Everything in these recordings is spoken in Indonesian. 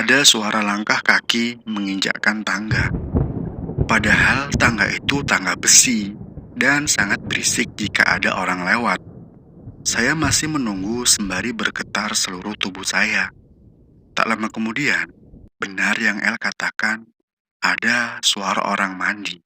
ada suara langkah kaki menginjakkan tangga. Padahal tangga itu tangga besi dan sangat berisik jika ada orang lewat. Saya masih menunggu sembari bergetar seluruh tubuh saya. Tak lama kemudian, benar yang El katakan, ada suara orang mandi.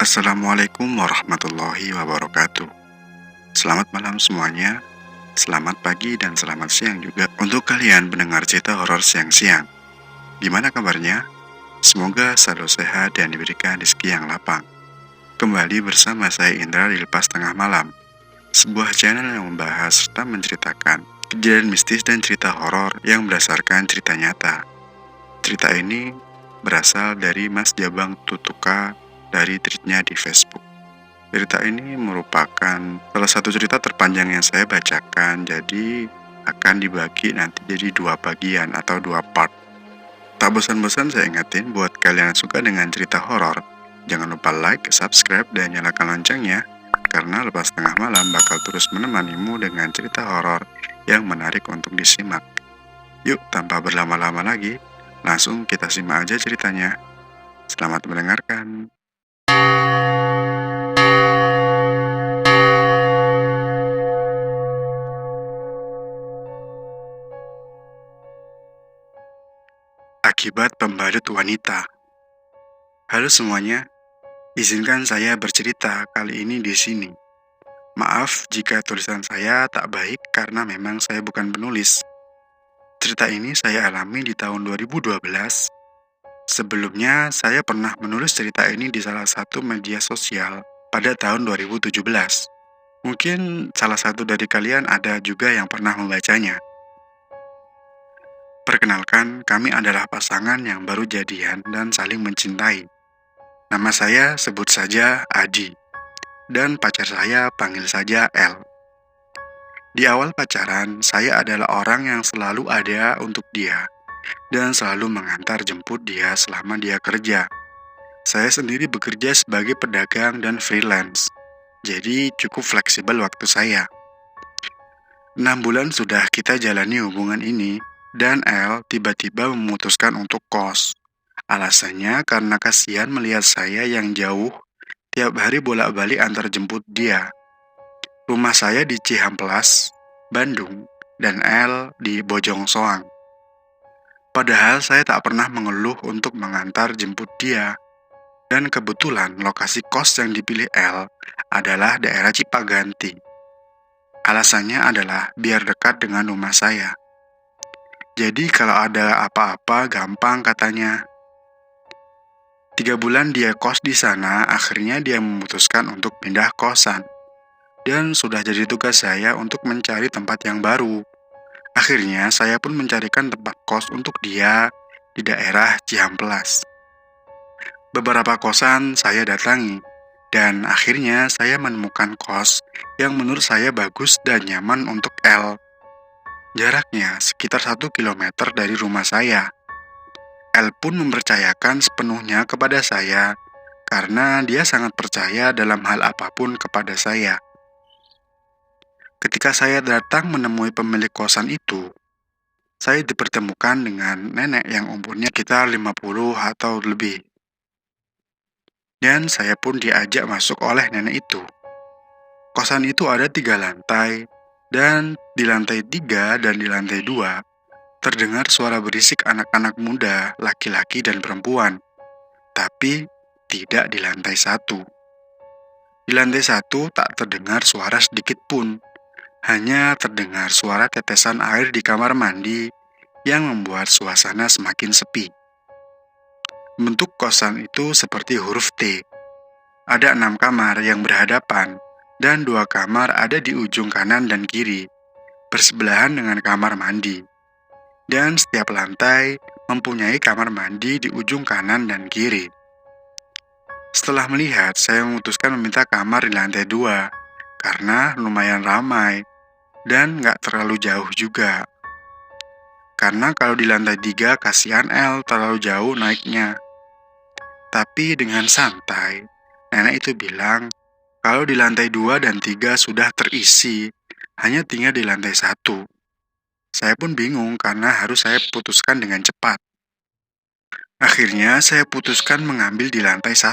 Assalamualaikum warahmatullahi wabarakatuh. Selamat malam semuanya, selamat pagi dan selamat siang juga untuk kalian pendengar cerita horor siang-siang. Gimana kabarnya? Semoga selalu sehat dan diberikan rezeki yang lapang. Kembali bersama saya Indra di Lepas Tengah Malam, sebuah channel yang membahas serta menceritakan kejadian mistis dan cerita horor yang berdasarkan cerita nyata. Cerita ini berasal dari Mas Jabang Tutuka dari tweetnya di Facebook. Cerita ini merupakan salah satu cerita terpanjang yang saya bacakan, jadi akan dibagi nanti jadi 2 bagian atau 2 part. Tak bosan-bosan saya ingetin buat kalian yang suka dengan cerita horor, jangan lupa like, subscribe, dan nyalakan loncengnya, karena Lepas Tengah Malam bakal terus menemanimu dengan cerita horor yang menarik untuk disimak. Yuk, tanpa berlama-lama lagi, langsung kita simak aja ceritanya. Selamat mendengarkan. Akibat pembalut wanita. Halo semuanya, izinkan saya bercerita kali ini di sini. Maaf jika tulisan saya tak baik karena memang saya bukan penulis. Cerita ini saya alami di tahun 2012. Sebelumnya, saya pernah menulis cerita ini di salah satu media sosial pada tahun 2017. Mungkin salah satu dari kalian ada juga yang pernah membacanya. Perkenalkan, kami adalah pasangan yang baru jadian dan saling mencintai. Nama saya sebut saja Adi, dan pacar saya panggil saja El. Di awal pacaran, saya adalah orang yang selalu ada untuk dia, dan selalu mengantar jemput dia selama dia kerja. Saya sendiri bekerja sebagai pedagang dan freelance, jadi cukup fleksibel waktu saya. 6 bulan sudah kita jalani hubungan ini, dan El tiba-tiba memutuskan untuk kos. Alasannya karena kasihan melihat saya yang jauh, tiap hari bolak-balik antar jemput dia. Rumah saya di Cihamplas, Bandung, dan El di Bojong Soang. Padahal saya tak pernah mengeluh untuk mengantar jemput dia. Dan kebetulan lokasi kos yang dipilih El adalah daerah Cipaganti. Alasannya adalah biar dekat dengan rumah saya. Jadi kalau ada apa-apa gampang katanya. 3 bulan dia kos di sana, akhirnya dia memutuskan untuk pindah kosan. Dan sudah jadi tugas saya untuk mencari tempat yang baru. Akhirnya saya pun mencarikan tempat kos untuk dia di daerah Cihamplas. Beberapa kosan saya datangi, dan akhirnya saya menemukan kos yang menurut saya bagus dan nyaman untuk El. Jaraknya sekitar 1 kilometer dari rumah saya. El pun mempercayakan sepenuhnya kepada saya, karena dia sangat percaya dalam hal apapun kepada saya. Ketika saya datang menemui pemilik kosan itu, saya dipertemukan dengan nenek yang umurnya sekitar 50 atau lebih. Dan saya pun diajak masuk oleh nenek itu. Kosan itu ada 3 lantai, dan di lantai 3 dan di lantai 2 terdengar suara berisik anak-anak muda, laki-laki dan perempuan. Tapi tidak di lantai 1. Di lantai 1 tak terdengar suara sedikit pun. Hanya terdengar suara tetesan air di kamar mandi yang membuat suasana semakin sepi. Bentuk kosan itu seperti huruf T. Ada 6 kamar yang berhadapan, dan 2 kamar ada di ujung kanan dan kiri, bersebelahan dengan kamar mandi. Dan setiap lantai mempunyai kamar mandi di ujung kanan dan kiri. Setelah melihat, saya memutuskan meminta kamar di lantai 2, karena lumayan ramai, dan nggak terlalu jauh juga. Karena kalau di lantai 3, kasihan El terlalu jauh naiknya. Tapi dengan santai, nenek itu bilang, kalau di lantai 2 dan 3 sudah terisi, hanya tinggal di lantai 1. Saya pun bingung karena harus saya putuskan dengan cepat. Akhirnya saya putuskan mengambil di lantai 1,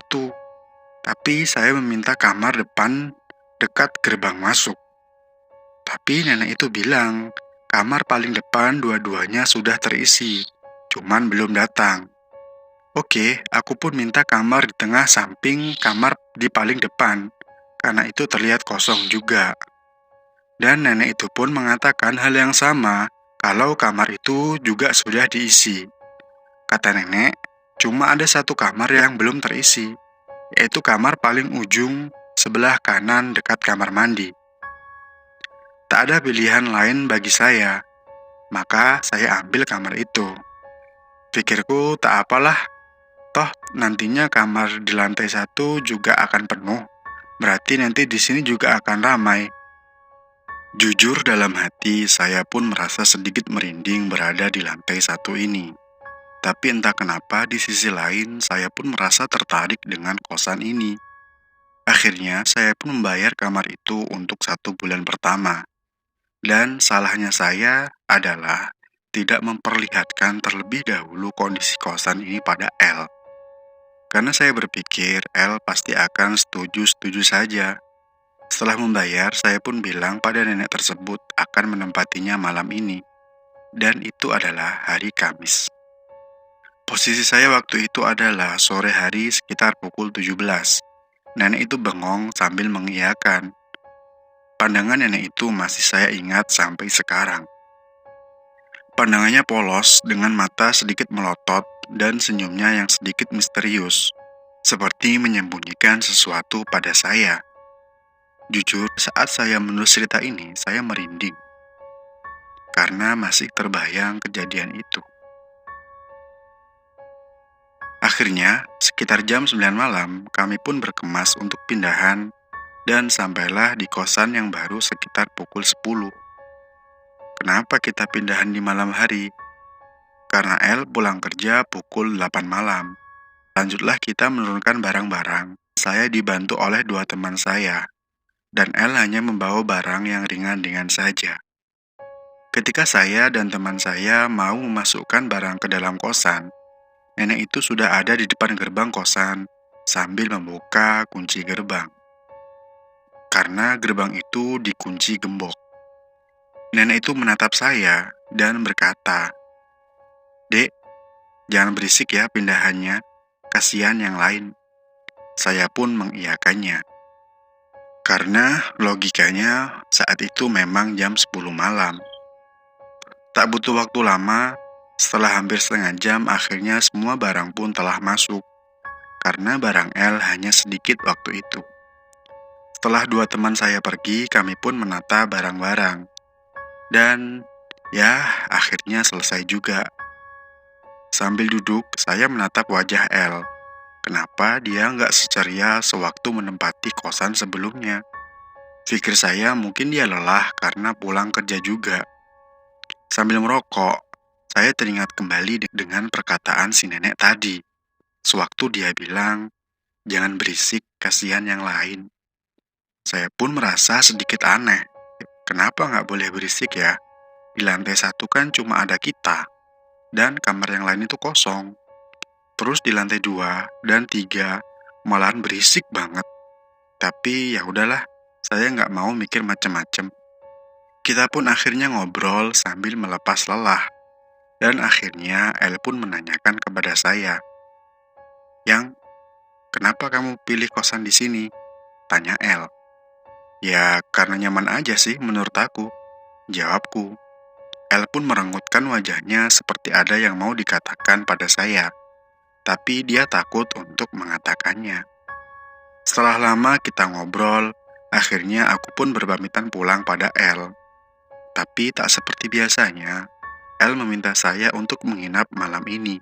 tapi saya meminta kamar depan dekat gerbang masuk. Tapi nenek itu bilang, kamar paling depan dua-duanya sudah terisi, cuman belum datang. Oke, aku pun minta kamar di tengah samping kamar di paling depan, karena itu terlihat kosong juga. Dan nenek itu pun mengatakan hal yang sama, kalau kamar itu juga sudah diisi. Kata nenek, cuma ada 1 kamar yang belum terisi, yaitu kamar paling ujung sebelah kanan dekat kamar mandi. Tak ada pilihan lain bagi saya, maka saya ambil kamar itu. Pikirku tak apalah, toh nantinya kamar di lantai 1 juga akan penuh, berarti nanti di sini juga akan ramai. Jujur dalam hati, saya pun merasa sedikit merinding berada di lantai 1 ini. Tapi entah kenapa di sisi lain, saya pun merasa tertarik dengan kosan ini. Akhirnya, saya pun membayar kamar itu untuk 1 bulan pertama. Dan salahnya saya adalah tidak memperlihatkan terlebih dahulu kondisi kosan ini pada El. Karena saya berpikir El pasti akan setuju-setuju saja. Setelah membayar, saya pun bilang pada nenek tersebut akan menempatinya malam ini. Dan itu adalah hari Kamis. Posisi saya waktu itu adalah sore hari sekitar pukul 17. Nenek itu bengong sambil mengiyakan. Pandangan nenek itu masih saya ingat sampai sekarang. Pandangannya polos dengan mata sedikit melotot dan senyumnya yang sedikit misterius, seperti menyembunyikan sesuatu pada saya. Jujur, saat saya menulis cerita ini, saya merinding. Karena masih terbayang kejadian itu. Akhirnya, sekitar jam 9 malam, kami pun berkemas untuk pindahan dan sampailah di kosan yang baru sekitar pukul 10. Kenapa kita pindahan di malam hari? Karena El pulang kerja pukul 8 malam. Lanjutlah kita menurunkan barang-barang. Saya dibantu oleh 2 teman saya, dan El hanya membawa barang yang ringan-ringan saja. Ketika saya dan teman saya mau memasukkan barang ke dalam kosan, nenek itu sudah ada di depan gerbang kosan sambil membuka kunci gerbang. Karena gerbang itu dikunci gembok. Nenek itu menatap saya dan berkata, "Dek, jangan berisik ya pindahannya, kasihan yang lain." Saya pun mengiyakannya. Karena logikanya saat itu memang jam 10 malam. Tak butuh waktu lama, setelah hampir setengah jam akhirnya semua barang pun telah masuk. Karena barang El hanya sedikit waktu itu. Setelah 2 teman saya pergi, kami pun menata barang-barang. Dan ya, akhirnya selesai juga. Sambil duduk, saya menatap wajah El. Kenapa dia nggak seceria sewaktu menempati kosan sebelumnya? Pikir saya mungkin dia lelah karena pulang kerja juga. Sambil merokok, saya teringat kembali dengan perkataan si nenek tadi. Sewaktu dia bilang, jangan berisik, kasihan yang lain. Saya pun merasa sedikit aneh. Kenapa nggak boleh berisik ya? Di lantai 1 kan cuma ada kita, dan kamar yang lain itu kosong. Terus di lantai 2 dan 3 malahan berisik banget. Tapi ya udahlah, saya nggak mau mikir macem-macem. Kita pun akhirnya ngobrol sambil melepas lelah. Dan akhirnya El pun menanyakan kepada saya, "Yang, kenapa kamu pilih kosan di sini?" Tanya El. "Ya, karena nyaman aja sih menurut aku," jawabku. L pun merengutkan wajahnya seperti ada yang mau dikatakan pada saya, tapi dia takut untuk mengatakannya. Setelah lama kita ngobrol, akhirnya aku pun berpamitan pulang pada L. Tapi tak seperti biasanya, L meminta saya untuk menginap malam ini.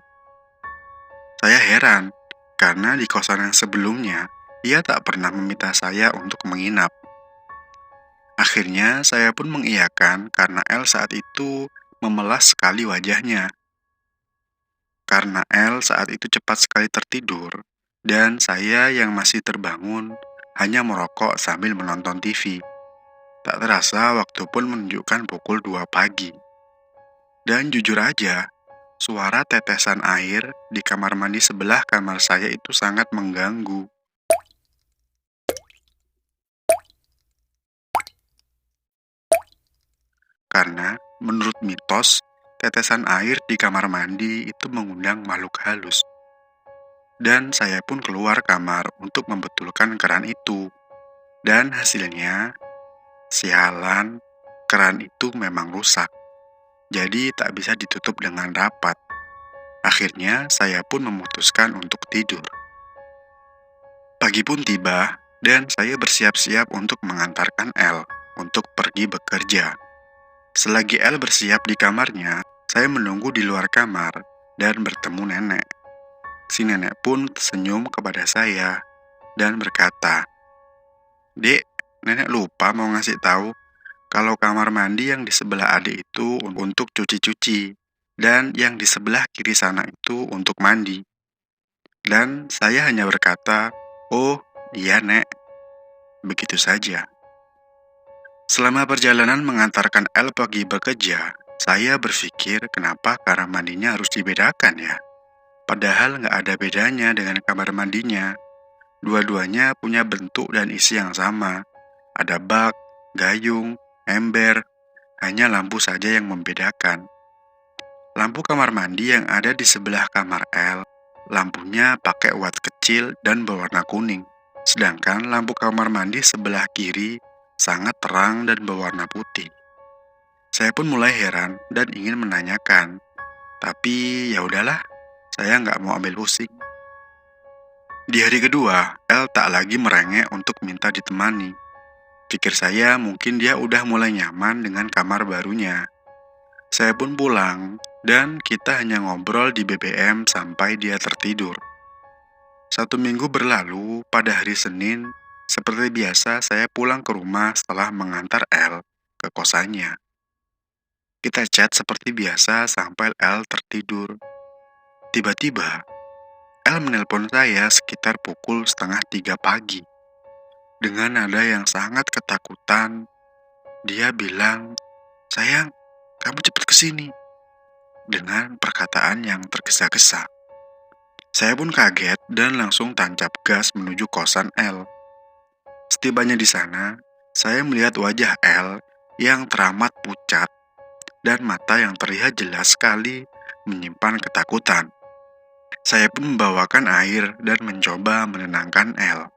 Saya heran, karena di kosan yang sebelumnya, ia tak pernah meminta saya untuk menginap. Akhirnya saya pun mengiyakan karena L saat itu memelas sekali wajahnya. Karena L saat itu cepat sekali tertidur, dan saya yang masih terbangun hanya merokok sambil menonton TV. Tak terasa waktu pun menunjukkan pukul 2 pagi. Dan jujur aja, suara tetesan air di kamar mandi sebelah kamar saya itu sangat mengganggu. Karena menurut mitos, tetesan air di kamar mandi itu mengundang makhluk halus. Dan saya pun keluar kamar untuk membetulkan keran itu. Dan hasilnya, sialan, keran itu memang rusak. Jadi tak bisa ditutup dengan rapat. Akhirnya saya pun memutuskan untuk tidur. Pagi pun tiba, dan saya bersiap-siap untuk mengantarkan L untuk pergi bekerja. Selagi L bersiap di kamarnya, saya menunggu di luar kamar dan bertemu nenek. Si nenek pun tersenyum kepada saya dan berkata, "Dek, nenek lupa mau ngasih tahu kalau kamar mandi yang di sebelah adik itu untuk cuci-cuci, dan yang di sebelah kiri sana itu untuk mandi." Dan saya hanya berkata, "Oh, iya nek." Begitu saja. Selama perjalanan mengantarkan L pergi bekerja, saya berpikir kenapa kamar mandinya harus dibedakan ya? Padahal nggak ada bedanya dengan kamar mandinya. Dua-duanya punya bentuk dan isi yang sama. Ada bak, gayung, ember, hanya lampu saja yang membedakan. Lampu kamar mandi yang ada di sebelah kamar L, lampunya pakai watt kecil dan berwarna kuning. Sedangkan lampu kamar mandi sebelah kiri sangat terang dan berwarna putih. Saya pun mulai heran dan ingin menanyakan, tapi ya udahlah, saya nggak mau ambil pusing. Di hari kedua, L tak lagi merengek untuk minta ditemani. Pikir saya mungkin dia udah mulai nyaman dengan kamar barunya. Saya pun pulang, dan kita hanya ngobrol di BBM sampai dia tertidur. 1 minggu berlalu, pada hari Senin, seperti biasa saya pulang ke rumah setelah mengantar L ke kosannya. Kita chat seperti biasa sampai L tertidur. Tiba-tiba, L menelpon saya sekitar pukul 2:30 pagi. Dengan nada yang sangat ketakutan, dia bilang, "Sayang, kamu cepat kesini." Dengan perkataan yang tergesa-gesa. Saya pun kaget dan langsung tancap gas menuju kosan L. Setibanya di sana, saya melihat wajah L yang teramat pucat dan mata yang terlihat jelas sekali menyimpan ketakutan. Saya pun membawakan air dan mencoba menenangkan L.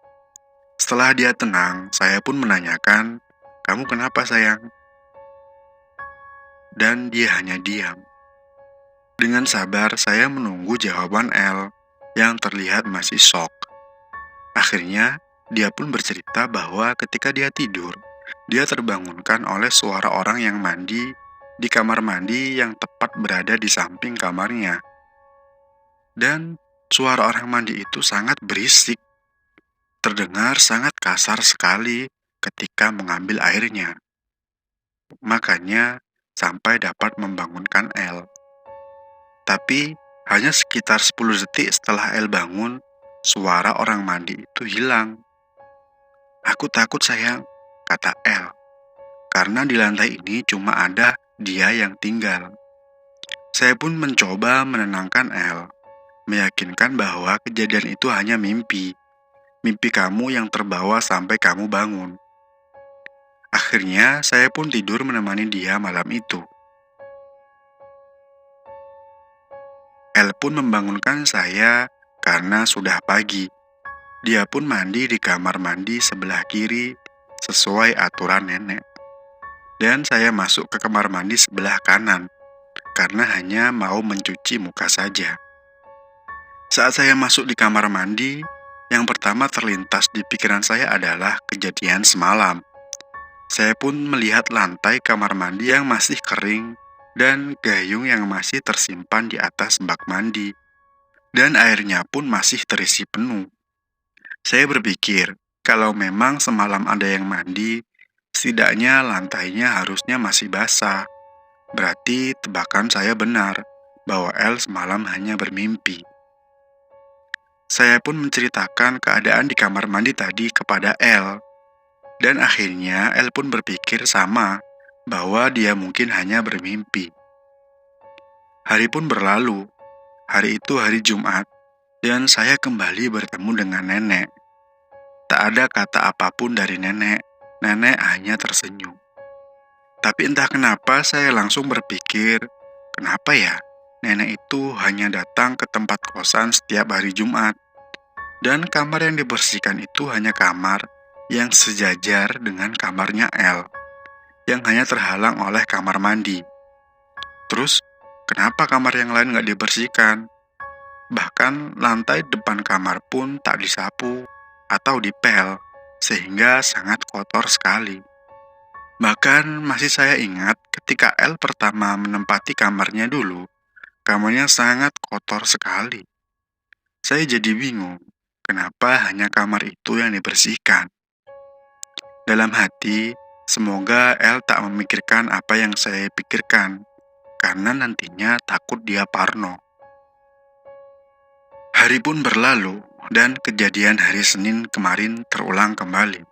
Setelah dia tenang, saya pun menanyakan, "Kamu kenapa sayang?" Dan dia hanya diam. Dengan sabar, saya menunggu jawaban L yang terlihat masih shock. Akhirnya, dia pun bercerita bahwa ketika dia tidur, dia terbangunkan oleh suara orang yang mandi di kamar mandi yang tepat berada di samping kamarnya. Dan suara orang mandi itu sangat berisik, terdengar sangat kasar sekali ketika mengambil airnya. Makanya, sampai dapat membangunkan L. Tapi, hanya sekitar 10 detik setelah El bangun, suara orang mandi itu hilang. "Aku takut sayang," kata El, "karena di lantai ini cuma ada dia yang tinggal." Saya pun mencoba menenangkan El, meyakinkan bahwa kejadian itu hanya mimpi. Mimpi kamu yang terbawa sampai kamu bangun. Akhirnya, saya pun tidur menemani dia malam itu. El pun membangunkan saya karena sudah pagi. Dia pun mandi di kamar mandi sebelah kiri sesuai aturan nenek. dan saya masuk ke kamar mandi sebelah kanan karena hanya mau mencuci muka saja. Saat saya masuk di kamar mandi, yang pertama terlintas di pikiran saya adalah kejadian semalam. Saya pun melihat lantai kamar mandi yang masih kering dan gayung yang masih tersimpan di atas bak mandi, dan airnya pun masih terisi penuh. Saya berpikir, kalau memang semalam ada yang mandi, setidaknya lantainya harusnya masih basah. Berarti tebakan saya benar, bahwa El semalam hanya bermimpi. Saya pun menceritakan keadaan di kamar mandi tadi kepada El, dan akhirnya El pun berpikir sama, bahwa dia mungkin hanya bermimpi. Hari pun berlalu, hari itu hari Jumat, dan saya kembali bertemu dengan nenek. Tak ada kata apapun dari nenek, nenek hanya tersenyum. Tapi entah kenapa saya langsung berpikir, kenapa ya nenek itu hanya datang ke tempat kosan setiap hari Jumat, dan kamar yang dibersihkan itu hanya kamar yang sejajar dengan kamarnya El, yang hanya terhalang oleh kamar mandi. Terus, kenapa kamar yang lain nggak dibersihkan? Bahkan lantai depan kamar pun tak disapu atau dipel, sehingga sangat kotor sekali. Bahkan masih saya ingat ketika El pertama menempati kamarnya dulu, kamarnya sangat kotor sekali. Saya jadi bingung, kenapa hanya kamar itu yang dibersihkan? Dalam hati, semoga El tak memikirkan apa yang saya pikirkan, karena nantinya takut dia parno. Hari pun berlalu, dan kejadian hari Senin kemarin terulang kembali.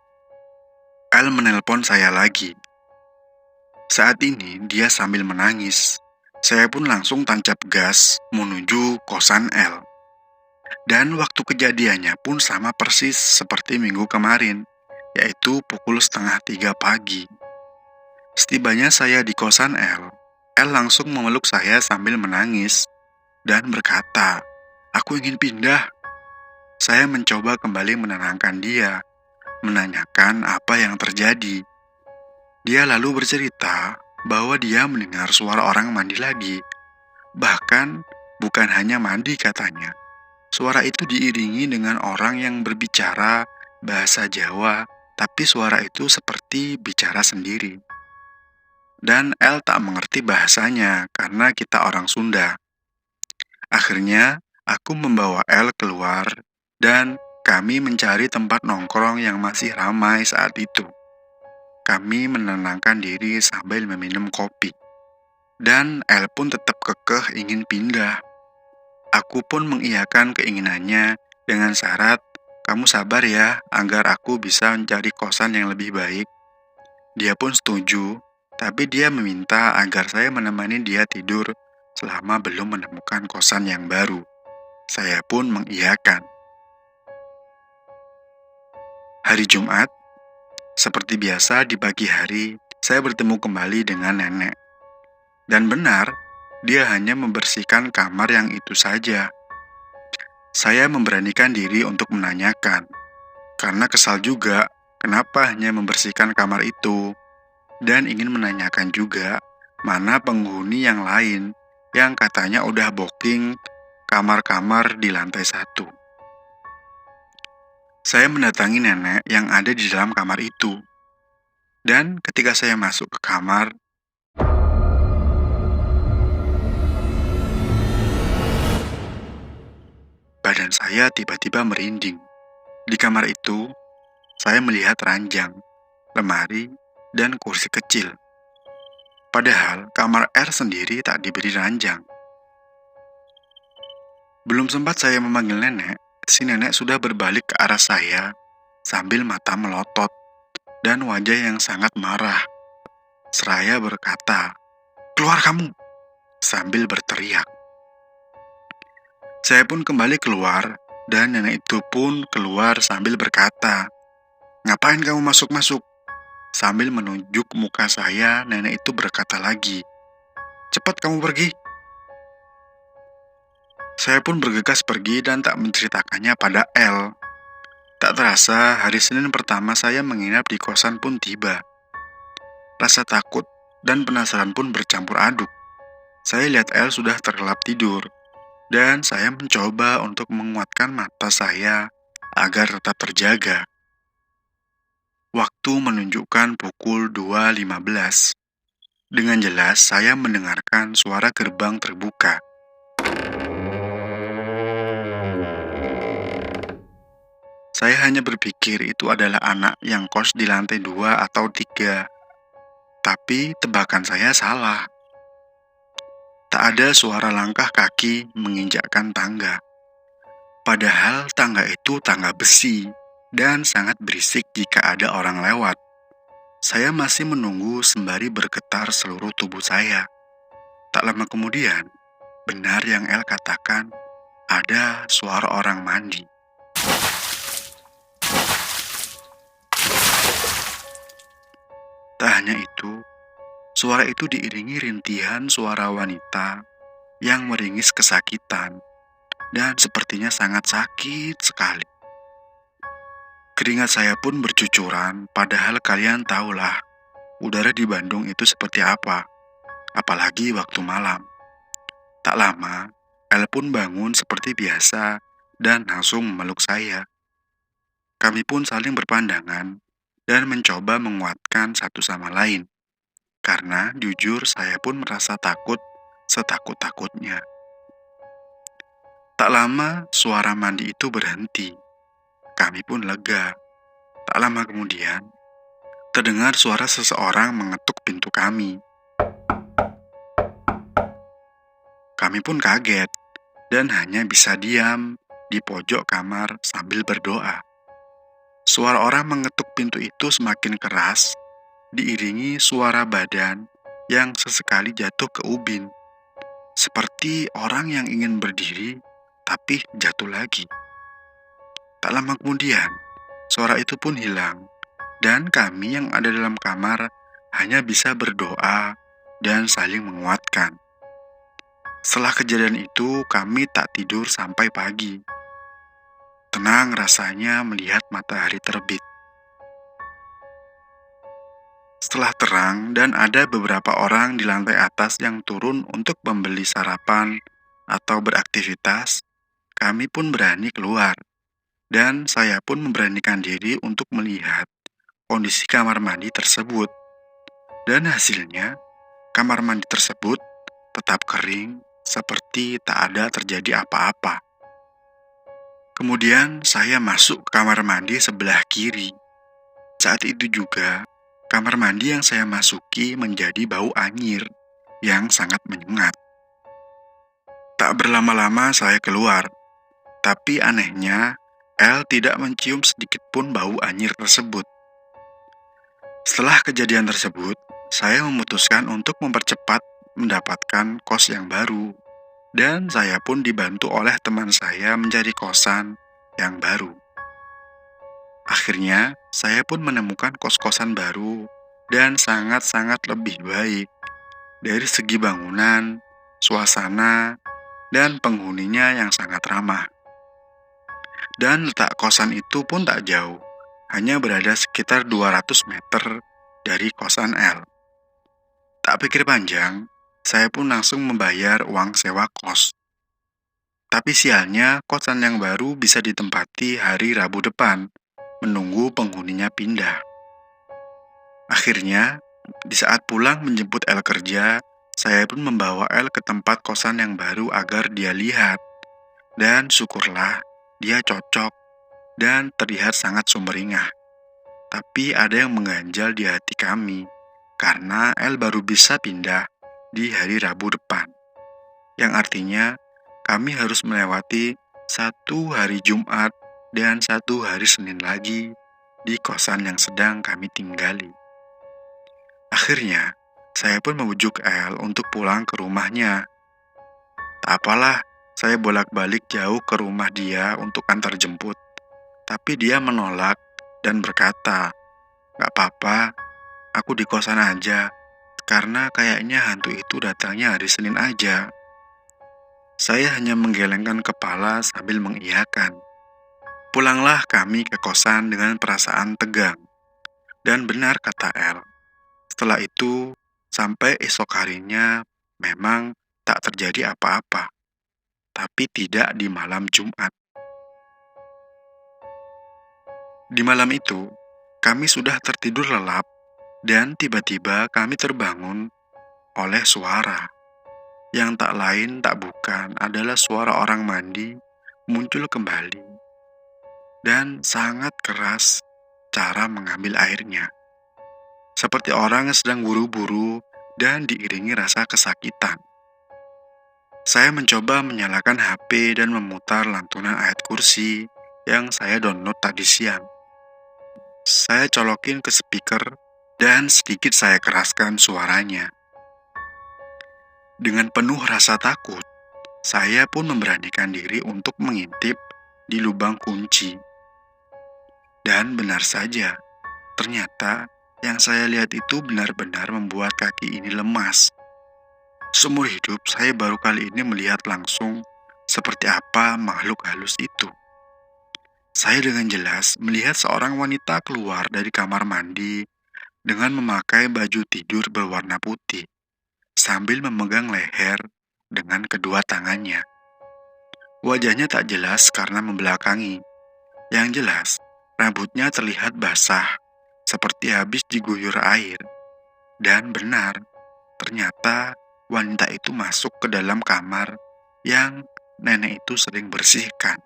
El menelpon saya lagi. Saat ini dia sambil menangis. Saya pun langsung tancap gas menuju kosan El. Dan waktu kejadiannya pun sama persis seperti minggu kemarin, yaitu pukul 2:30 pagi. Setibanya saya di kosan El langsung memeluk saya sambil menangis dan berkata, "Aku ingin pindah." Saya mencoba kembali menenangkan dia, menanyakan apa yang terjadi. Dia lalu bercerita bahwa dia mendengar suara orang mandi lagi. Bahkan bukan hanya mandi katanya. Suara itu diiringi dengan orang yang berbicara bahasa Jawa, tapi suara itu seperti bicara sendiri. Dan El tak mengerti bahasanya karena kita orang Sunda. Akhirnya, aku membawa El keluar dan kami mencari tempat nongkrong yang masih ramai saat itu. Kami menenangkan diri sambil meminum kopi. Dan El pun tetap kekeh ingin pindah. Aku pun mengiyakan keinginannya dengan syarat, "Kamu sabar ya, agar aku bisa mencari kosan yang lebih baik." Dia pun setuju, tapi dia meminta agar saya menemani dia tidur selama belum menemukan kosan yang baru. Saya pun mengiyakan. Hari Jumat, seperti biasa di pagi hari, saya bertemu kembali dengan nenek. Dan benar, dia hanya membersihkan kamar yang itu saja. Saya memberanikan diri untuk menanyakan, karena kesal juga kenapa hanya membersihkan kamar itu, dan ingin menanyakan juga mana penghuni yang lain yang katanya udah booking kamar-kamar di lantai 1. Saya mendatangi nenek yang ada di dalam kamar itu, dan ketika saya masuk ke kamar, badan saya tiba-tiba merinding. Di kamar itu, saya melihat ranjang, lemari, dan kursi kecil. Padahal kamar R sendiri tak diberi ranjang. Belum sempat saya memanggil nenek, si nenek sudah berbalik ke arah saya sambil mata melotot dan wajah yang sangat marah. Seraya berkata, "Keluar kamu!" sambil berteriak. Saya pun kembali keluar, dan nenek itu pun keluar sambil berkata, "Ngapain kamu masuk-masuk?" Sambil menunjuk muka saya, nenek itu berkata lagi, "Cepat kamu pergi." Saya pun bergegas pergi dan tak menceritakannya pada El. Tak terasa, hari Senin pertama saya menginap di kosan pun tiba. Rasa takut dan penasaran pun bercampur aduk. Saya lihat El sudah terlelap tidur, dan saya mencoba untuk menguatkan mata saya agar tetap terjaga. Waktu menunjukkan pukul 2.15. Dengan jelas saya mendengarkan suara gerbang terbuka. Saya hanya berpikir itu adalah anak yang kos di lantai 2 atau 3. Tapi tebakan saya salah. Tak ada suara langkah kaki menginjakkan tangga. Padahal tangga itu tangga besi dan sangat berisik jika ada orang lewat. Saya masih menunggu sembari bergetar seluruh tubuh saya. Tak lama kemudian, benar yang El katakan, ada suara orang mandi. Tak hanya itu, suara itu diiringi rintihan suara wanita yang meringis kesakitan dan sepertinya sangat sakit sekali. Keringat saya pun bercucuran, padahal kalian tahulah udara di Bandung itu seperti apa, apalagi waktu malam. Tak lama, El pun bangun seperti biasa dan langsung memeluk saya. Kami pun saling berpandangan dan mencoba menguatkan satu sama lain. Karena jujur saya pun merasa takut setakut-takutnya. Tak lama suara mandi itu berhenti. Kami pun lega. Tak lama kemudian, terdengar suara seseorang mengetuk pintu kami. Kami pun kaget dan hanya bisa diam di pojok kamar sambil berdoa. Suara orang mengetuk pintu itu semakin keras, diiringi suara badan yang sesekali jatuh ke ubin. Seperti orang yang ingin berdiri, tapi jatuh lagi. Tak lama kemudian, suara itu pun hilang, dan kami yang ada dalam kamar hanya bisa berdoa dan saling menguatkan. Setelah kejadian itu, kami tak tidur sampai pagi. Tenang rasanya melihat matahari terbit. Setelah terang dan ada beberapa orang di lantai atas yang turun untuk membeli sarapan atau beraktivitas, kami pun berani keluar. Dan saya pun memberanikan diri untuk melihat kondisi kamar mandi tersebut. Dan hasilnya, kamar mandi tersebut tetap kering seperti tak ada terjadi apa-apa. Kemudian saya masuk ke kamar mandi sebelah kiri. Saat itu juga, kamar mandi yang saya masuki menjadi bau anyir yang sangat menyengat. Tak berlama-lama saya keluar, tapi anehnya El tidak mencium sedikit pun bau anyir tersebut. Setelah kejadian tersebut, saya memutuskan untuk mempercepat mendapatkan kos yang baru, dan saya pun dibantu oleh teman saya mencari kosan yang baru. Akhirnya, saya pun menemukan kos-kosan baru dan sangat-sangat lebih baik dari segi bangunan, suasana, dan penghuninya yang sangat ramah. Dan letak kosan itu pun tak jauh, hanya berada sekitar 200 meter dari kosan El. Tak pikir panjang, saya pun langsung membayar uang sewa kos. Tapi sialnya, kosan yang baru bisa ditempati hari Rabu depan, menunggu penghuninya pindah. Akhirnya, di saat pulang menjemput El kerja, saya pun membawa El ke tempat kosan yang baru agar dia lihat. Dan syukurlah, dia cocok dan terlihat sangat sumringah. Tapi ada yang mengganjal di hati kami, karena El baru bisa pindah di hari Rabu depan. Yang artinya, kami harus melewati 1 hari Jumat dan 1 hari Senin lagi di kosan yang sedang kami tinggali. Akhirnya, saya pun membujuk El untuk pulang ke rumahnya. Tak apalah, saya bolak-balik jauh ke rumah dia untuk antar jemput. Tapi dia menolak dan berkata, "Gak apa-apa, aku di kosan aja, karena kayaknya hantu itu datangnya hari Senin aja." Saya hanya menggelengkan kepala sambil mengiyakan. Pulanglah kami ke kosan dengan perasaan tegang. Dan benar kata El, Setelah itu, sampai esok harinya memang tak terjadi apa-apa, tapi tidak di malam Jumat. Di malam itu, kami sudah tertidur lelap dan tiba-tiba kami terbangun oleh suara yang tak lain tak bukan adalah suara orang mandi muncul kembali dan sangat keras cara mengambil airnya. Seperti orang yang sedang buru-buru dan diiringi rasa kesakitan. Saya mencoba menyalakan HP dan memutar lantunan ayat kursi yang saya download tadi siang. Saya colokin ke speaker dan sedikit saya keraskan suaranya. Dengan penuh rasa takut, saya pun memberanikan diri untuk mengintip di lubang kunci. Dan benar saja, ternyata yang saya lihat itu benar-benar membuat kaki ini lemas. Seumur hidup saya baru kali ini melihat langsung seperti apa makhluk halus itu. Saya dengan jelas melihat seorang wanita keluar dari kamar mandi dengan memakai baju tidur berwarna putih, sambil memegang leher dengan kedua tangannya. Wajahnya tak jelas karena membelakangi. Yang jelas, rambutnya terlihat basah, seperti habis diguyur air. Dan benar, ternyata wanita itu masuk ke dalam kamar yang nenek itu sering bersihkan.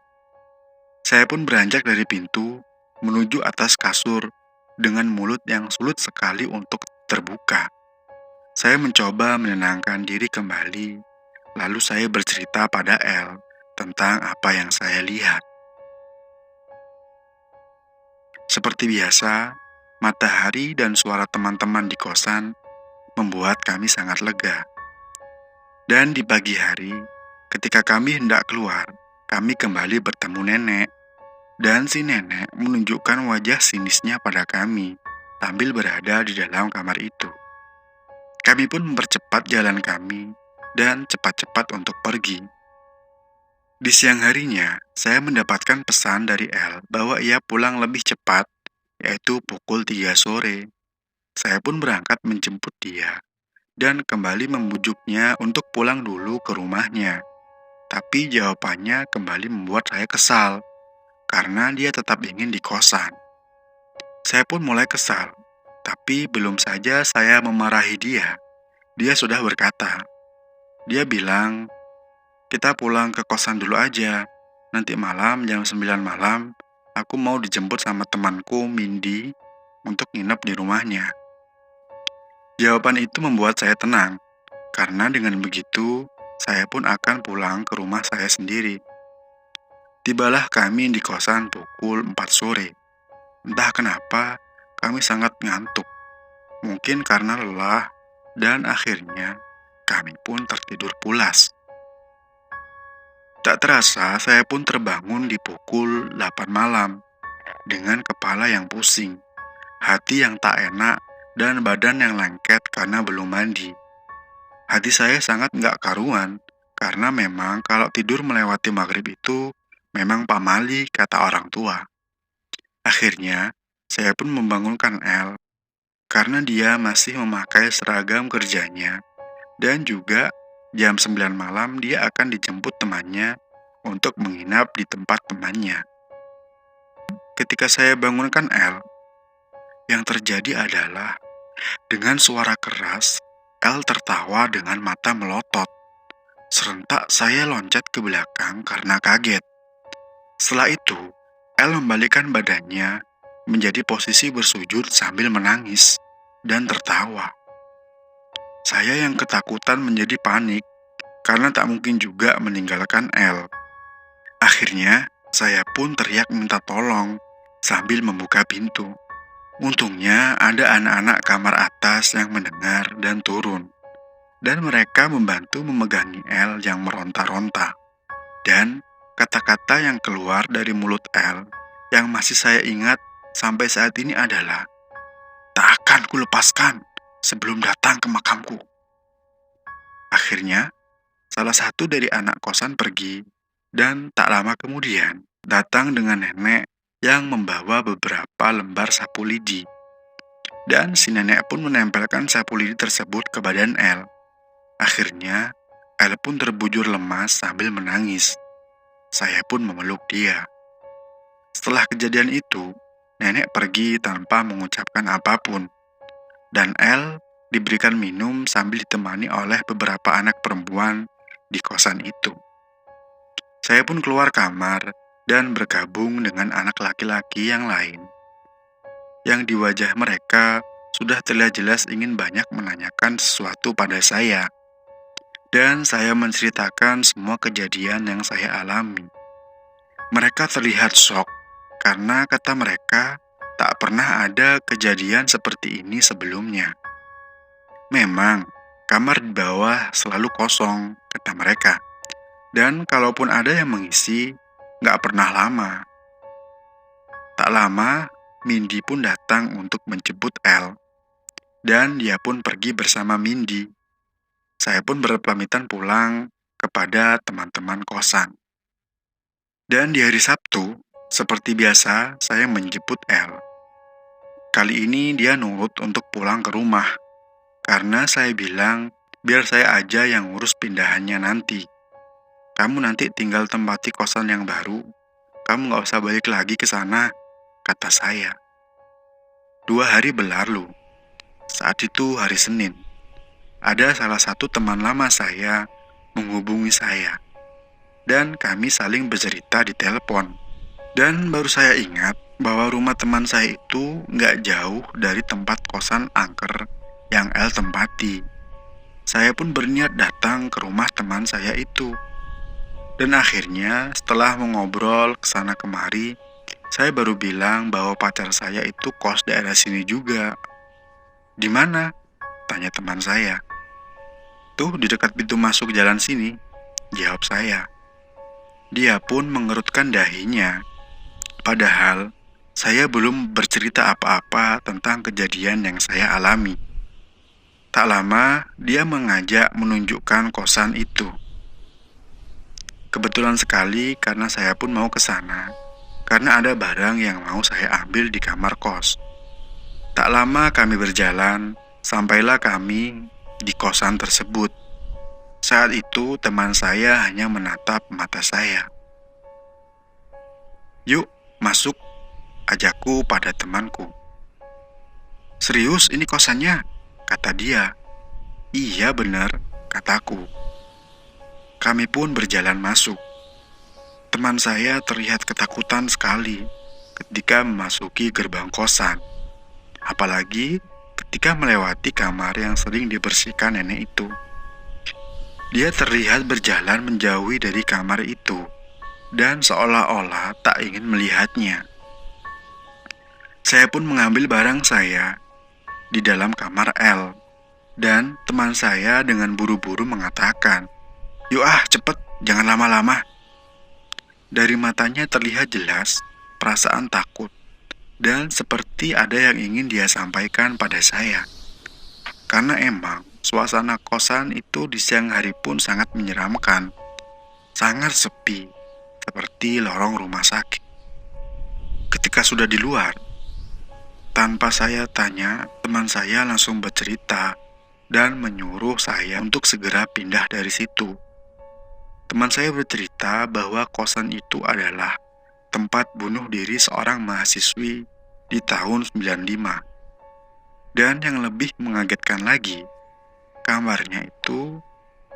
Saya pun beranjak dari pintu menuju atas kasur dengan mulut yang sulit sekali untuk terbuka. Saya mencoba menenangkan diri kembali, lalu saya bercerita pada El tentang apa yang saya lihat. Seperti biasa, matahari dan suara teman-teman di kosan membuat kami sangat lega. Dan di pagi hari, ketika kami hendak keluar, kami kembali bertemu nenek. Dan si nenek menunjukkan wajah sinisnya pada kami sambil berada di dalam kamar itu. Kami pun mempercepat jalan kami dan cepat-cepat untuk pergi. Di siang harinya, saya mendapatkan pesan dari El bahwa ia pulang lebih cepat, yaitu pukul 3 sore. Saya pun berangkat menjemput dia dan kembali membujuknya untuk pulang dulu ke rumahnya. Tapi jawabannya kembali membuat saya kesal, karena dia tetap ingin di kosan. Saya pun mulai kesal, tapi belum saja saya memarahi dia sudah berkata. Dia bilang, kita pulang ke kosan dulu aja. Nanti malam jam 9 malam, aku mau dijemput sama temanku Mindy untuk nginep di rumahnya. Jawaban itu membuat saya tenang, karena dengan begitu, saya pun akan pulang ke rumah saya sendiri. Tibalah kami di kosan pukul 4 sore. Entah kenapa, kami sangat ngantuk. Mungkin karena lelah, dan akhirnya kami pun tertidur pulas. Tak terasa, saya pun terbangun di pukul 8 malam, dengan kepala yang pusing, hati yang tak enak, dan badan yang lengket karena belum mandi. Hati saya sangat nggak karuan, karena memang kalau tidur melewati maghrib itu, memang pamali kata orang tua. Akhirnya, saya pun membangunkan El, karena dia masih memakai seragam kerjanya, dan juga jam 9 malam dia akan dijemput temannya untuk menginap di tempat temannya. Ketika saya bangunkan El, yang terjadi adalah dengan suara keras, El tertawa dengan mata melotot. Serentak saya loncat ke belakang karena kaget. Setelah itu, El membalikkan badannya menjadi posisi bersujud sambil menangis dan tertawa. Saya yang ketakutan menjadi panik karena tak mungkin juga meninggalkan El. Akhirnya, saya pun teriak minta tolong sambil membuka pintu. Untungnya ada anak-anak kamar atas yang mendengar dan turun. Dan mereka membantu memegangi El yang meronta-ronta. Dan kata-kata yang keluar dari mulut El yang masih saya ingat sampai saat ini adalah, "Tak akan kulepaskan sebelum datang ke makamku." Akhirnya, salah satu dari anak kosan pergi, dan tak lama kemudian datang dengan nenek yang membawa beberapa lembar sapu lidi. Dan si nenek pun menempelkan sapu lidi tersebut ke badan L. Akhirnya, L pun terbujur lemas sambil menangis. Saya pun memeluk dia. Setelah kejadian itu, nenek pergi tanpa mengucapkan apapun. Dan L diberikan minum sambil ditemani oleh beberapa anak perempuan di kosan itu. Saya pun keluar kamar dan bergabung dengan anak laki-laki yang lain. Yang di wajah mereka sudah terlihat jelas ingin banyak menanyakan sesuatu pada saya. Dan saya menceritakan semua kejadian yang saya alami. Mereka terlihat shock karena kata mereka tak pernah ada kejadian seperti ini sebelumnya. Memang, kamar di bawah selalu kosong, kata mereka. Dan kalaupun ada yang mengisi, nggak pernah lama. Tak lama, Mindy pun datang untuk menjemput L. Dan dia pun pergi bersama Mindy. Saya pun berpamitan pulang kepada teman-teman kosan. Dan di hari Sabtu, seperti biasa, saya menjemput L. Kali ini dia nurut untuk pulang ke rumah. Karena saya bilang, biar saya aja yang ngurus pindahannya nanti. Kamu nanti tinggal tempati kosan yang baru. Kamu nggak usah balik lagi ke sana, kata saya. 2 hari berlalu. Saat itu hari Senin. Ada salah satu teman lama saya menghubungi saya. Dan kami saling bercerita di telepon. Dan baru saya ingat bahwa rumah teman saya itu nggak jauh dari tempat kosan angker yang L tempati. Saya pun berniat datang ke rumah teman saya itu. Dan akhirnya setelah mengobrol kesana kemari, saya baru bilang bahwa pacar saya itu kos daerah sini juga. Di mana? Tanya teman saya. Tuh di dekat pintu masuk jalan sini, jawab saya. Dia pun mengerutkan dahinya. Padahal saya belum bercerita apa-apa tentang kejadian yang saya alami. Tak lama, dia mengajak menunjukkan kosan itu. Kebetulan sekali karena saya pun mau ke sana, karena ada barang yang mau saya ambil di kamar kos. Tak lama kami berjalan, sampailah kami di kosan tersebut. Saat itu teman saya hanya menatap mata saya. Yuk, masuk, ajakku pada temanku. Serius ini kosannya? Kata dia. Iya benar, kataku. Kami pun berjalan masuk. Teman saya terlihat ketakutan sekali ketika memasuki gerbang kosan. Apalagi ketika melewati kamar yang sering dibersihkan nenek itu. Dia terlihat berjalan menjauhi dari kamar itu dan seolah-olah tak ingin melihatnya. Saya pun mengambil barang saya di dalam kamar L. Dan teman saya dengan buru-buru mengatakan, "Yuk cepet, jangan lama-lama." Dari matanya terlihat jelas perasaan takut. Dan seperti ada yang ingin dia sampaikan pada saya. Karena emang suasana kosan itu di siang hari pun sangat menyeramkan. Sangat sepi, seperti lorong rumah sakit. Ketika sudah di luar, tanpa saya tanya, teman saya langsung bercerita dan menyuruh saya untuk segera pindah dari situ. Teman saya bercerita bahwa kosan itu adalah tempat bunuh diri seorang mahasiswi di tahun 95. Dan yang lebih mengagetkan lagi, kamarnya itu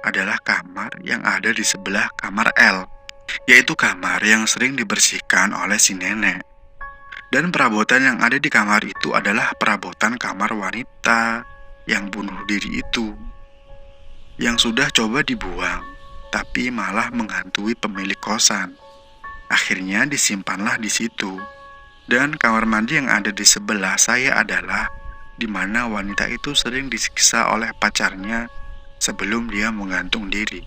adalah kamar yang ada di sebelah kamar L, yaitu kamar yang sering dibersihkan oleh si nenek. Dan perabotan yang ada di kamar itu adalah perabotan kamar wanita yang bunuh diri itu, yang sudah coba dibuang, tapi malah menghantui pemilik kosan. Akhirnya disimpanlah di situ. Dan kamar mandi yang ada di sebelah saya adalah di mana wanita itu sering disiksa oleh pacarnya sebelum dia menggantung diri.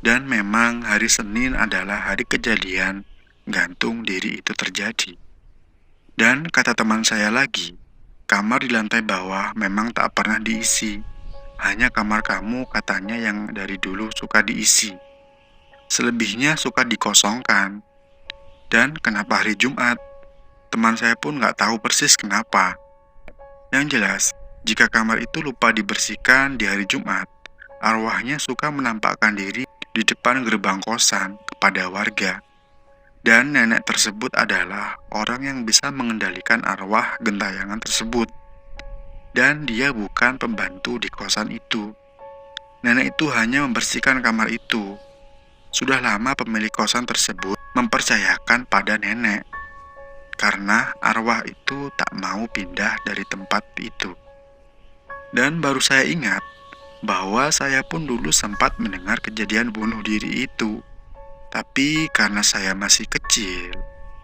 Dan memang hari Senin adalah hari kejadian gantung diri itu terjadi. Dan kata teman saya lagi, kamar di lantai bawah memang tak pernah diisi. Hanya kamar kamu katanya yang dari dulu suka diisi. Selebihnya suka dikosongkan. Dan kenapa hari Jumat? Teman saya pun gak tahu persis kenapa. Yang jelas, jika kamar itu lupa dibersihkan di hari Jumat, arwahnya suka menampakkan diri di depan gerbang kosan kepada warga. Dan nenek tersebut adalah orang yang bisa mengendalikan arwah gentayangan tersebut. Dan dia bukan pembantu di kosan itu. Nenek itu hanya membersihkan kamar itu. Sudah lama pemilik kosan tersebut mempercayakan pada nenek, karena arwah itu tak mau pindah dari tempat itu. Dan baru saya ingat bahwa saya pun dulu sempat mendengar kejadian bunuh diri itu. Tapi karena saya masih kecil,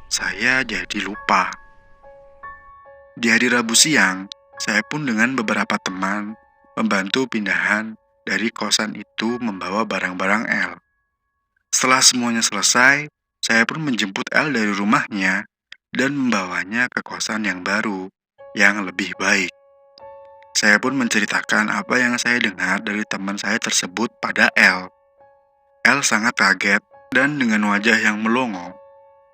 saya jadi lupa. Di hari Rabu siang, saya pun dengan beberapa teman membantu pindahan dari kosan itu membawa barang-barang L. Setelah semuanya selesai, saya pun menjemput L dari rumahnya dan membawanya ke kosan yang baru, yang lebih baik. Saya pun menceritakan apa yang saya dengar dari teman saya tersebut pada L. L sangat kaget dan dengan wajah yang melongo,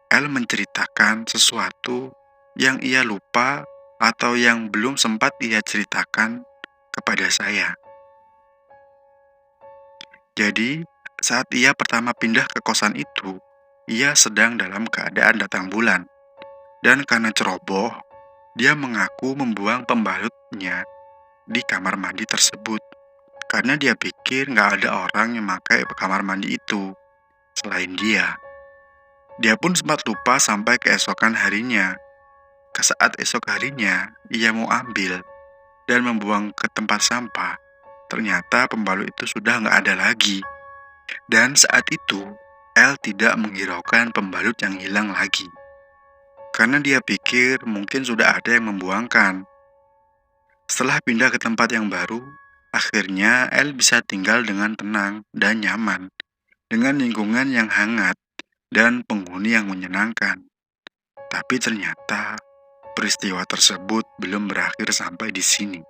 L menceritakan sesuatu yang ia lupa atau yang belum sempat ia ceritakan kepada saya. Jadi, saat ia pertama pindah ke kosan itu, ia sedang dalam keadaan datang bulan. Dan karena ceroboh, dia mengaku membuang pembalutnya di kamar mandi tersebut. Karena dia pikir nggak ada orang yang pakai kamar mandi itu selain dia. Dia pun sempat lupa sampai keesokan harinya. Saat esok harinya, ia mau ambil dan membuang ke tempat sampah. Ternyata pembalut itu sudah nggak ada lagi. Dan saat itu, L tidak menghiraukan pembalut yang hilang lagi. Karena dia pikir mungkin sudah ada yang membuangkan. Setelah pindah ke tempat yang baru, akhirnya L bisa tinggal dengan tenang dan nyaman, dengan lingkungan yang hangat dan penghuni yang menyenangkan. Tapi ternyata peristiwa tersebut belum berakhir sampai di sini.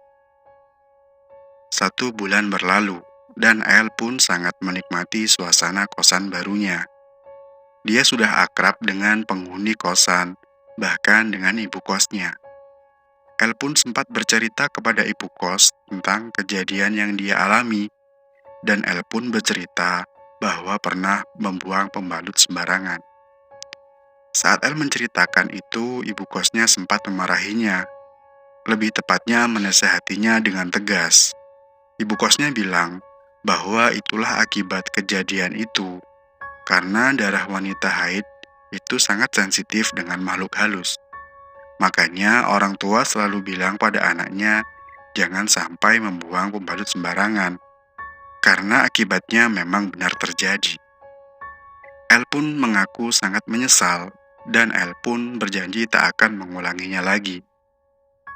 1 bulan berlalu, dan L pun sangat menikmati suasana kosan barunya. Dia sudah akrab dengan penghuni kosan, bahkan dengan ibu kosnya. L pun sempat bercerita kepada ibu kos tentang kejadian yang dia alami, dan L pun bercerita bahwa pernah membuang pembalut sembarangan. Saat L menceritakan itu, ibu kosnya sempat memarahinya. Lebih tepatnya menasehatinya dengan tegas. Ibu kosnya bilang bahwa itulah akibat kejadian itu, karena darah wanita haid itu sangat sensitif dengan makhluk halus. Makanya orang tua selalu bilang pada anaknya, jangan sampai membuang pembalut sembarangan, karena akibatnya memang benar terjadi. L pun mengaku sangat menyesal, dan L pun berjanji tak akan mengulanginya lagi.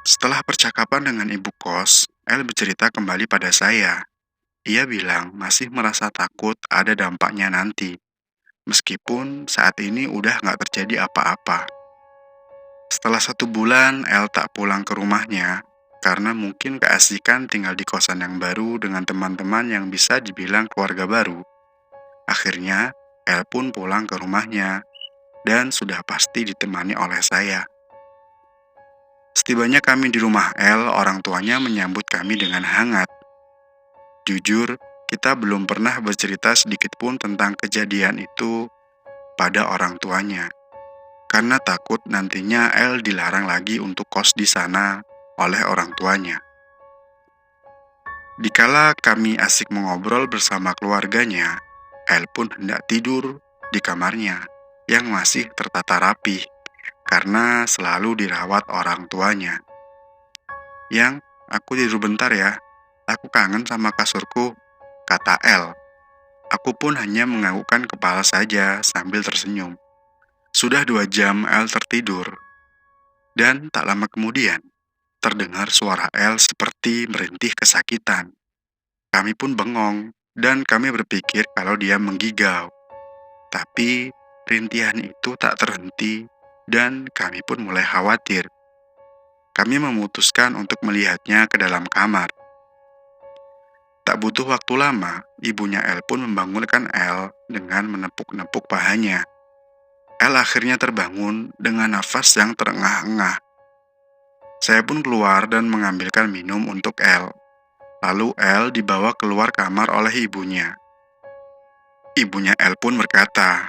Setelah percakapan dengan ibu kos, L bercerita kembali pada saya. Ia bilang masih merasa takut ada dampaknya nanti, meskipun saat ini udah nggak terjadi apa-apa. Setelah 1 bulan, L tak pulang ke rumahnya, karena mungkin keasikan tinggal di kosan yang baru dengan teman-teman yang bisa dibilang keluarga baru. Akhirnya, L pun pulang ke rumahnya, dan sudah pasti ditemani oleh saya. Setibanya kami di rumah L, orang tuanya menyambut kami dengan hangat. Jujur, kita belum pernah bercerita sedikit pun tentang kejadian itu pada orang tuanya, karena takut nantinya L dilarang lagi untuk kos di sana oleh orang tuanya. Dikala kami asik mengobrol bersama keluarganya, L pun hendak tidur di kamarnya yang masih tertata rapi, karena selalu dirawat orang tuanya. Yang, aku tidur bentar ya, aku kangen sama kasurku, kata L. Aku pun hanya menganggukkan kepala saja sambil tersenyum. Sudah 2 jam L tertidur, dan tak lama kemudian, terdengar suara L seperti merintih kesakitan. Kami pun bengong, dan kami berpikir kalau dia menggigau. Tapi, rintihan itu tak terhenti, dan kami pun mulai khawatir. Kami memutuskan untuk melihatnya ke dalam kamar. Tak butuh waktu lama, ibunya L pun membangunkan L dengan menepuk-nepuk pahanya. L akhirnya terbangun dengan nafas yang terengah-engah. Saya pun keluar dan mengambilkan minum untuk El. Lalu El dibawa keluar kamar oleh ibunya. Ibunya El pun berkata,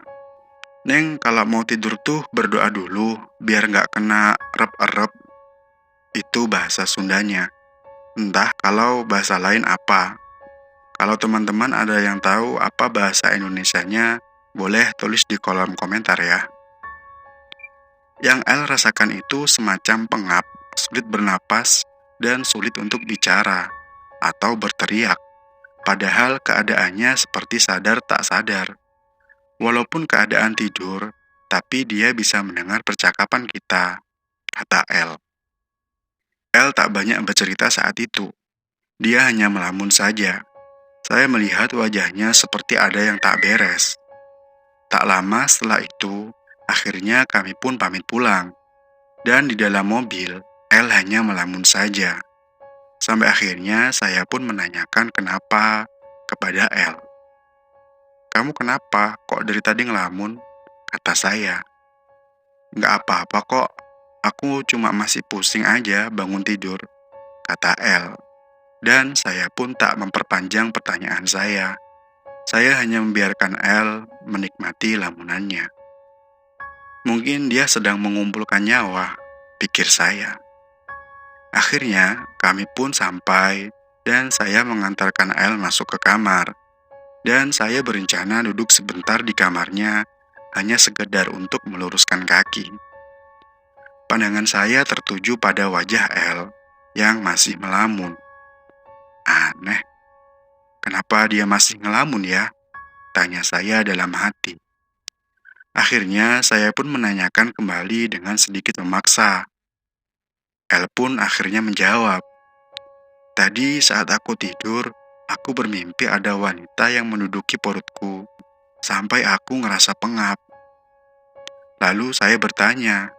"Neng, kalau mau tidur tuh berdoa dulu, biar nggak kena rep-erep." Itu bahasa Sundanya. Entah kalau bahasa lain apa. Kalau teman-teman ada yang tahu apa bahasa Indonesianya, boleh tulis di kolom komentar ya. Yang El rasakan itu semacam pengap, sulit bernapas, dan sulit untuk bicara atau berteriak. Padahal keadaannya seperti sadar tak sadar. Walaupun keadaan tidur, tapi dia bisa mendengar percakapan kita, kata El. El tak banyak bercerita saat itu. Dia hanya melamun saja. Saya melihat wajahnya seperti ada yang tak beres. Tak lama setelah itu, akhirnya kami pun pamit pulang. Dan di dalam mobil, El hanya melamun saja. Sampai akhirnya saya pun menanyakan kenapa kepada El. "Kamu kenapa? Kok dari tadi ngelamun?" kata saya. "Nggak apa-apa kok, aku cuma masih pusing aja bangun tidur," kata El. Dan saya pun tak memperpanjang pertanyaan saya. Saya hanya membiarkan El menikmati lamunannya. Mungkin dia sedang mengumpulkan nyawa, pikir saya. Akhirnya, kami pun sampai dan saya mengantarkan El masuk ke kamar. Dan saya berencana duduk sebentar di kamarnya, hanya sekedar untuk meluruskan kaki. Pandangan saya tertuju pada wajah El yang masih melamun. Aneh, kenapa dia masih ngelamun ya? Tanya saya dalam hati. Akhirnya saya pun menanyakan kembali dengan sedikit memaksa. El pun akhirnya menjawab, "Tadi saat aku tidur, aku bermimpi ada wanita yang menduduki perutku, sampai aku ngerasa pengap." Lalu saya bertanya,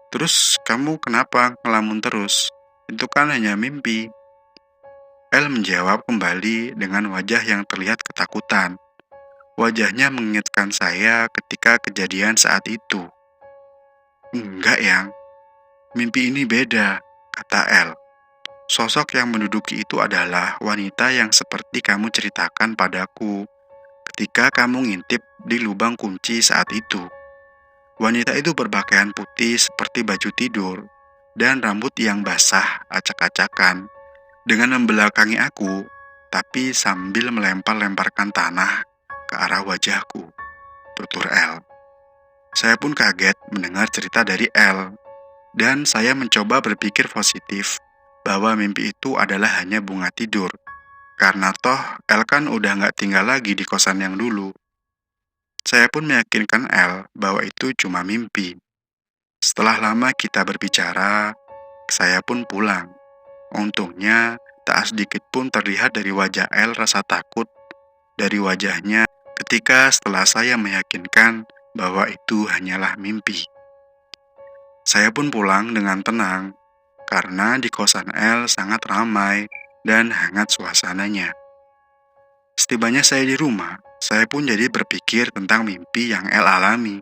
"Terus kamu kenapa ngelamun terus? Itu kan hanya mimpi." El menjawab kembali dengan wajah yang terlihat ketakutan. Wajahnya mengingatkan saya ketika kejadian saat itu. "Enggak, Yang. Mimpi ini beda," kata El. "Sosok yang menduduki itu adalah wanita yang seperti kamu ceritakan padaku ketika kamu ngintip di lubang kunci saat itu. Wanita itu berpakaian putih seperti baju tidur dan rambut yang basah acak-acakan dengan membelakangi aku, tapi sambil melempar-lemparkan tanah ke arah wajahku," tutur El. Saya pun kaget mendengar cerita dari El, dan saya mencoba berpikir positif bahwa mimpi itu adalah hanya bunga tidur, karena toh El kan udah nggak tinggal lagi di kosan yang dulu. Saya pun meyakinkan El bahwa itu cuma mimpi. Setelah lama kita berbicara, saya pun pulang. Untungnya, tak sedikit pun terlihat dari wajah El rasa takut dari wajahnya ketika setelah saya meyakinkan bahwa itu hanyalah mimpi. Saya pun pulang dengan tenang, karena di kosan El sangat ramai dan hangat suasananya. Setibanya saya di rumah, saya pun jadi berpikir tentang mimpi yang El alami.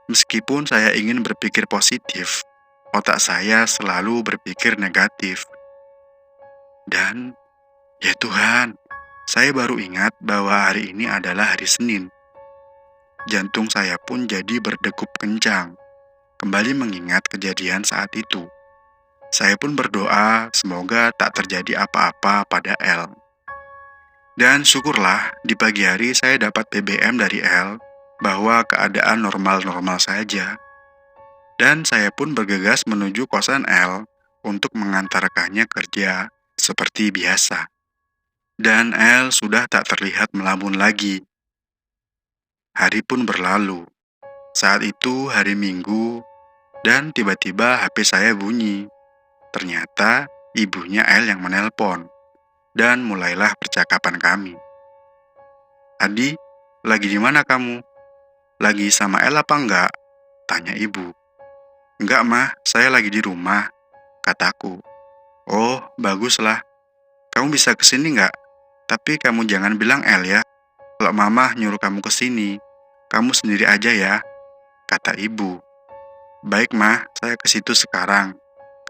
Meskipun saya ingin berpikir positif, otak saya selalu berpikir negatif. Dan, ya Tuhan, saya baru ingat bahwa hari ini adalah hari Senin. Jantung saya pun jadi berdegup kencang, kembali mengingat kejadian saat itu. Saya pun berdoa semoga tak terjadi apa-apa pada El. Dan syukurlah di pagi hari saya dapat BBM dari El bahwa keadaan normal-normal saja. Dan saya pun bergegas menuju kosan El untuk mengantarkannya kerja seperti biasa. Dan El sudah tak terlihat melamun lagi. Hari pun berlalu. Saat itu hari Minggu, dan tiba-tiba HP saya bunyi. Ternyata ibunya El yang menelpon, dan mulailah percakapan kami. "Adi, lagi di mana kamu? Lagi sama El apa enggak?" tanya ibu. "Enggak, Mah, saya lagi di rumah," kataku. "Oh, baguslah. Kamu bisa kesini enggak? Tapi kamu jangan bilang El ya. Kalau Mama nyuruh kamu kesini, kamu sendiri aja ya," kata ibu. "Baik, Mah, saya ke situ sekarang,"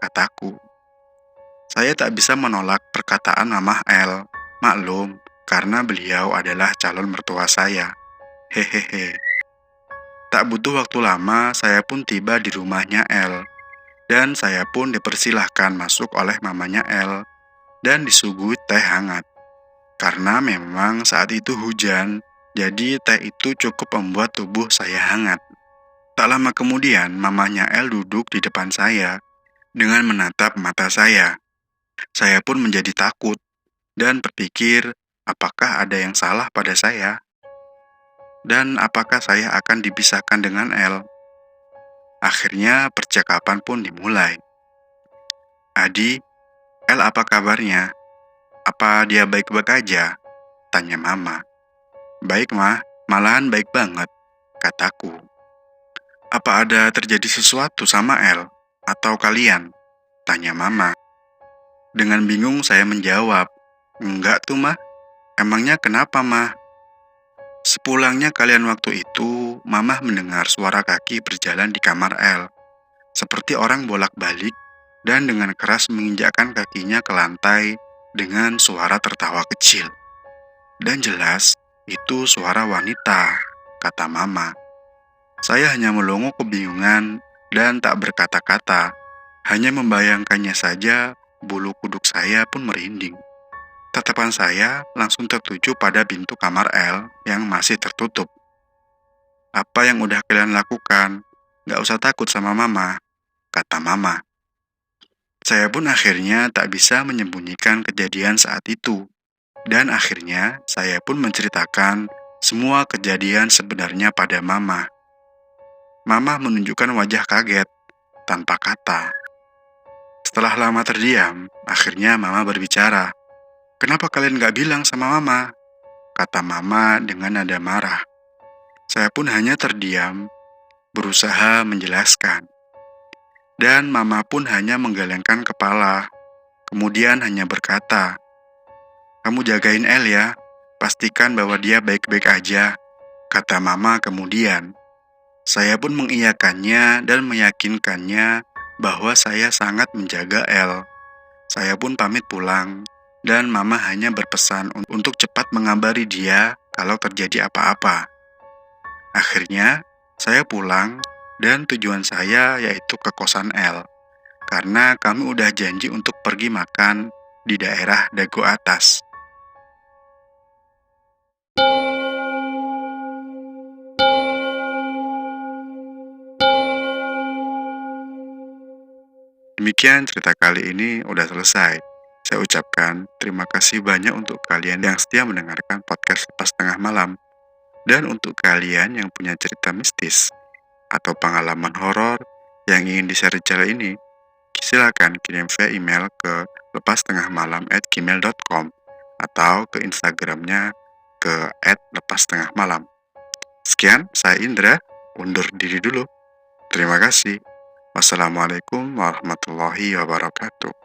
kataku. Saya tak bisa menolak perkataan Mamah L. Maklum, karena beliau adalah calon mertua saya. Hehehe. Tak butuh waktu lama, saya pun tiba di rumahnya L. Dan saya pun dipersilahkan masuk oleh mamanya L dan disuguhi teh hangat. Karena memang saat itu hujan, jadi teh itu cukup membuat tubuh saya hangat. Tak lama kemudian, mamanya L duduk di depan saya dengan menatap mata saya. Saya pun menjadi takut dan berpikir, apakah ada yang salah pada saya? Dan apakah saya akan dipisahkan dengan L? Akhirnya percakapan pun dimulai. "Adi, L apa kabarnya? Apa dia baik-baik aja?" tanya Mama. "Baik, Mah. Malahan baik banget," kataku. "Apa ada terjadi sesuatu sama L? Atau kalian?" tanya Mama. Dengan bingung saya menjawab, "Enggak tuh, Mah. Emangnya kenapa, Mah?" Sepulangnya kalian waktu itu, Mamah mendengar suara kaki berjalan di kamar L, seperti orang bolak-balik dan dengan keras menginjakkan kakinya ke lantai dengan suara tertawa kecil. Dan jelas, itu suara wanita, kata Mama. Saya hanya melongo kebingungan dan tak berkata-kata, hanya membayangkannya saja bulu kuduk saya pun merinding. Tatapan saya langsung tertuju pada pintu kamar L yang masih tertutup. "Apa yang udah kalian lakukan? Gak usah takut sama Mama," kata Mama. Saya pun akhirnya tak bisa menyembunyikan kejadian saat itu. Dan akhirnya saya pun menceritakan semua kejadian sebenarnya pada Mama. Mama menunjukkan wajah kaget, tanpa kata. Setelah lama terdiam, akhirnya Mama berbicara. "Kenapa kalian gak bilang sama Mama?" kata Mama dengan nada marah. Saya pun hanya terdiam, berusaha menjelaskan. Dan Mama pun hanya menggelengkan kepala, kemudian hanya berkata, "Kamu jagain El ya, pastikan bahwa dia baik-baik aja," kata Mama kemudian. Saya pun mengiyakannya dan meyakinkannya bahwa saya sangat menjaga El. Saya pun pamit pulang, dan Mama hanya berpesan untuk cepat mengabari dia kalau terjadi apa-apa. Akhirnya, saya pulang dan tujuan saya yaitu ke kosan L, karena kami udah janji untuk pergi makan di daerah Dago Atas. Demikian cerita kali ini udah selesai. Saya ucapkan terima kasih banyak untuk kalian yang setia mendengarkan podcast Lepas Tengah Malam. Dan untuk kalian yang punya cerita mistis atau pengalaman horor yang ingin di-share di channel ini, silakan kirim via email ke lepastengahmalam@gmail.com atau ke Instagramnya ke @lepastengahmalam. Sekian, saya Indra, undur diri dulu. Terima kasih. Wassalamualaikum warahmatullahi wabarakatuh.